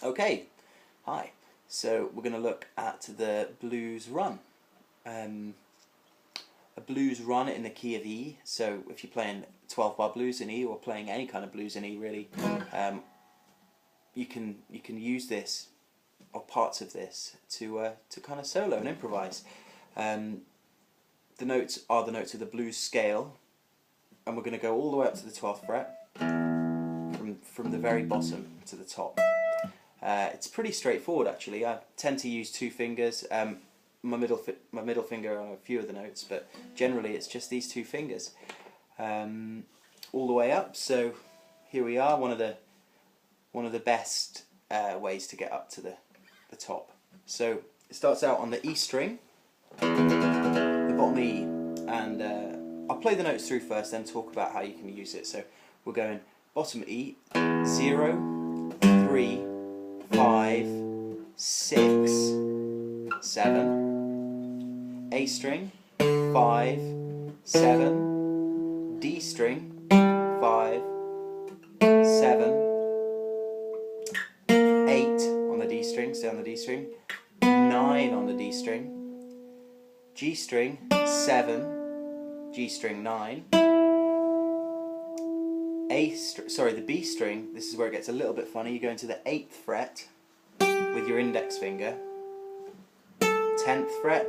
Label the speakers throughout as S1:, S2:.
S1: Okay, hi. So we're going to look at the blues run. A blues run in the key of E. So if you're playing 12-bar blues in E, or playing any kind of blues in E, really, you can use this or parts of this to kind of solo and improvise. The notes are the notes of the blues scale, and we're going to go all the way up to the 12th fret, from the very bottom to the top. It's pretty straightforward actually. I tend to use two fingers, my middle finger on a few of the notes, but generally it's just these two fingers all the way up. So here we are, one of the best ways to get up to the top. So it starts out on the E string, the bottom E, and I'll play the notes through first, then talk about how you can use it. So we're going bottom E, 0, 3, 5, 6, 7, A string, 5, 7, D string, 5, 7, 8 on the D string, stay on the D string, 9 on the D string, G string, 7, G string 9, the B string, this is where it gets a little bit funny. You go into the 8th fret with your index finger, 10th fret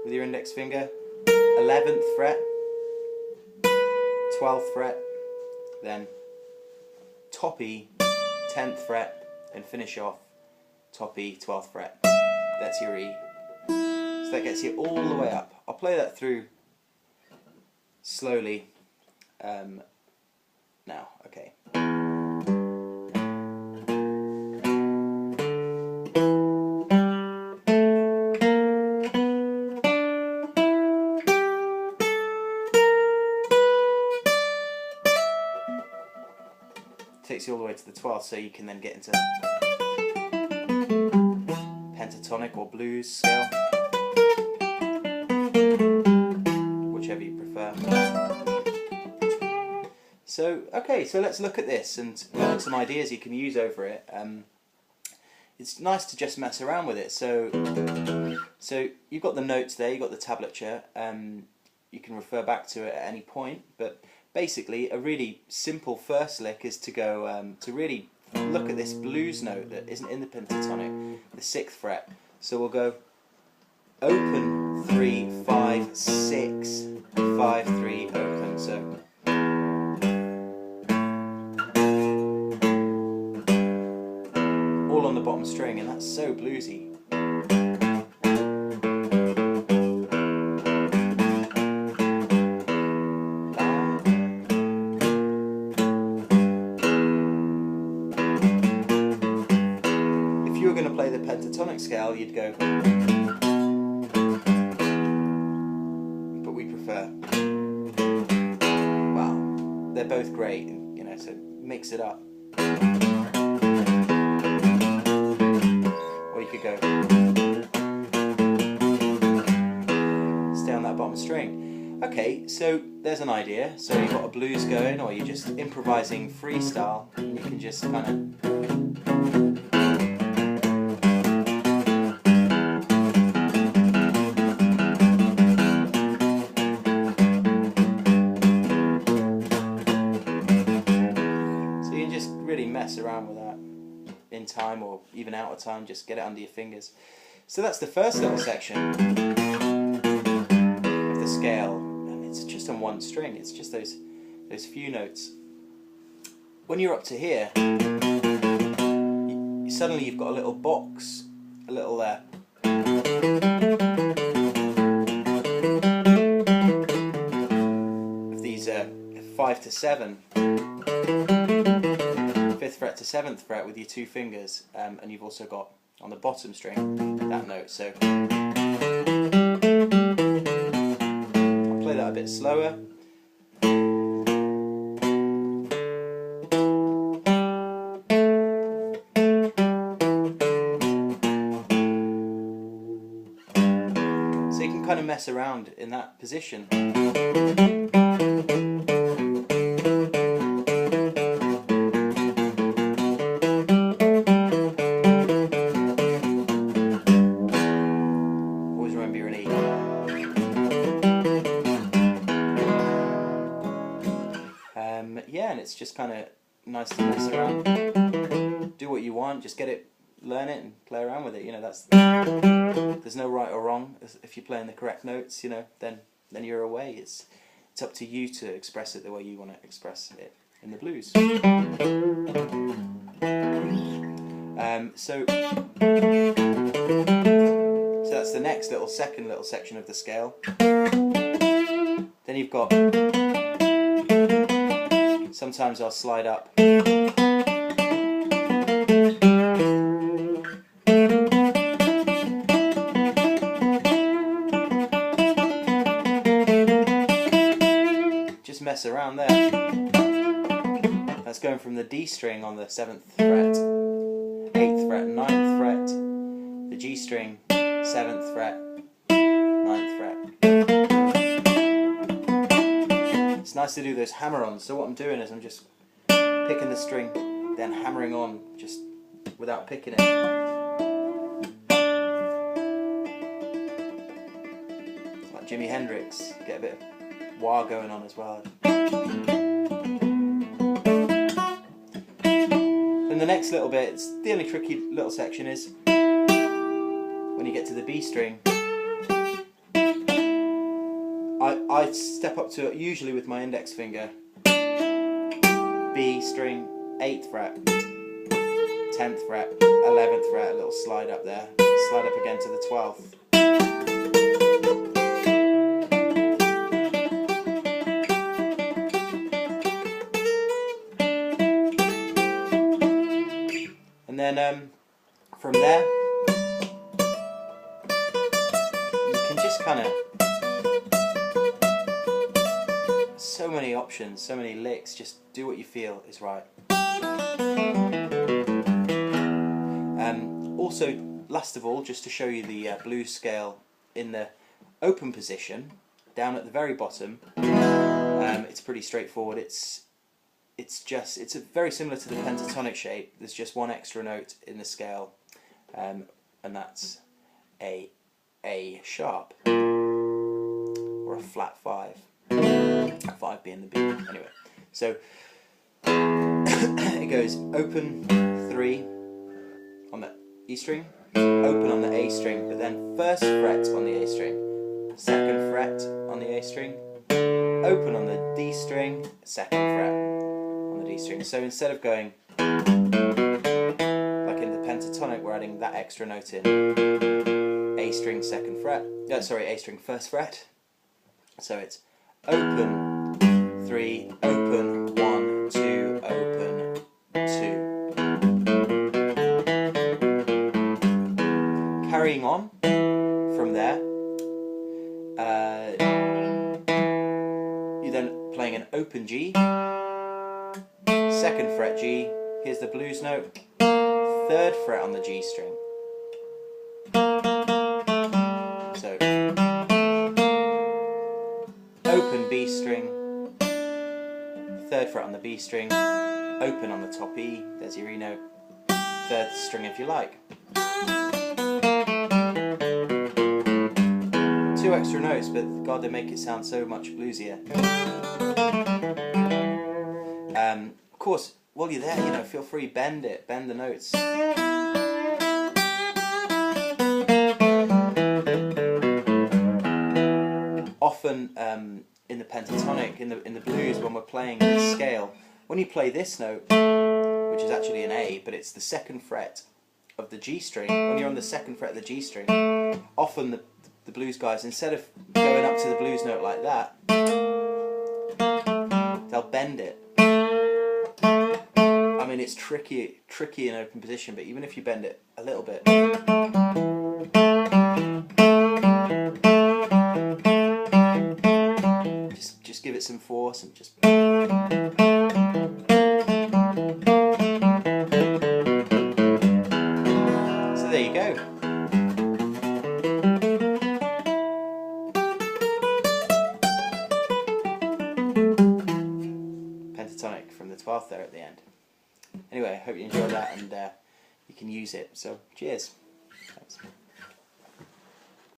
S1: with your index finger, 11th fret, 12th fret, then top E, 10th fret, and finish off top E, 12th fret. That's your E. So that gets you all the way up. I'll play that through slowly now. Okay. Takes you all the way to the 12th, so you can then get into pentatonic or blues scale, whichever you prefer. So okay, so let's look at this and look at some ideas you can use over it. It's nice to just mess around with it. So you've got the notes there, you've got the tablature. You can refer back to it at any point, but basically a really simple first lick is to go to really look at this blues note that isn't in the pentatonic, the 6th fret. So we'll go open 3, 5, 6, 5, 3, open. So all on the bottom string, and that's so bluesy. If you were going to play the pentatonic scale, you'd go, but we prefer, well, they're both great, you know, so mix it up. Or you could go, stay on that bottom string. Okay, so there's an idea. So you've got a blues going, or you're just improvising freestyle, and you can just kind of really mess around with that in time or even out of time, just get it under your fingers. So that's the first little section of the scale, and it's just on one string, it's just those few notes. When you're up to here, suddenly you've got a little box, a little of these 5 to 7, 5th fret to 7th fret with your two fingers, and you've also got on the bottom string that note. So I'll play that a bit slower. So you can kind of mess around in that position. kind of nice to mess around. Do what you want, just get it, learn it and play around with it. You know, there's no right or wrong. If you're playing the correct notes, you know, then you're away. It's up to you to express it the way you want to express it in the blues. So that's the next second little section of the scale. Then you've got, sometimes I'll slide up. Just mess around there. That's going from the D string on the 7th fret, 8th fret, 9th fret, the G string, 7th fret, 9th fret. It's nice to do those hammer-ons, so what I'm doing is I'm just picking the string, then hammering on just without picking it. Like Jimi Hendrix, get a bit of wah going on as well. And the next little bit, the only tricky little section is when you get to the B string. I step up to it usually with my index finger. B string, 8th fret, 10th fret, 11th fret, a little slide up there, slide up again to the 12th. And then from there, you can just kind of, so many options, so many licks, just do what you feel is right. Also, last of all, just to show you the blues scale in the open position, down at the very bottom, it's pretty straightforward. It's very similar to the pentatonic shape. There's just one extra note in the scale, and that's A sharp, or a flat 5. 5 being the B. Anyway, so it goes open 3 on the E string, open on the A string, but then 1st fret on the A string, 2nd fret on the A string, open on the D string, 2nd fret on the D string. So instead of going like in the pentatonic, we're adding that extra note in. A string 2nd fret, A string 1st fret. So it's open 3, open 1, 2, open 2. Carrying on from there, you're then playing an open G, 2nd fret G, here's the blues note, 3rd fret on the G string. So, open B string, 3rd fret on the B string, open on the top E, there's your E note, 3rd string if you like. 2 extra notes, but God, they make it sound so much bluesier. Of course, while you're there, you know, feel free, bend the notes. Often in the pentatonic, in the blues, when we're playing this scale, when you play this note, which is actually an A, but it's the 2nd fret of the G string, when you're on the 2nd fret of the G string, often the blues guys, instead of going up to the blues note like that, they'll bend it. I mean, it's tricky in open position, but even if you bend it a little bit, just give it some force and just. So there you go. Pentatonic from the 12th there at the end. Anyway, I hope you enjoyed that and you can use it. So, cheers. Thanks.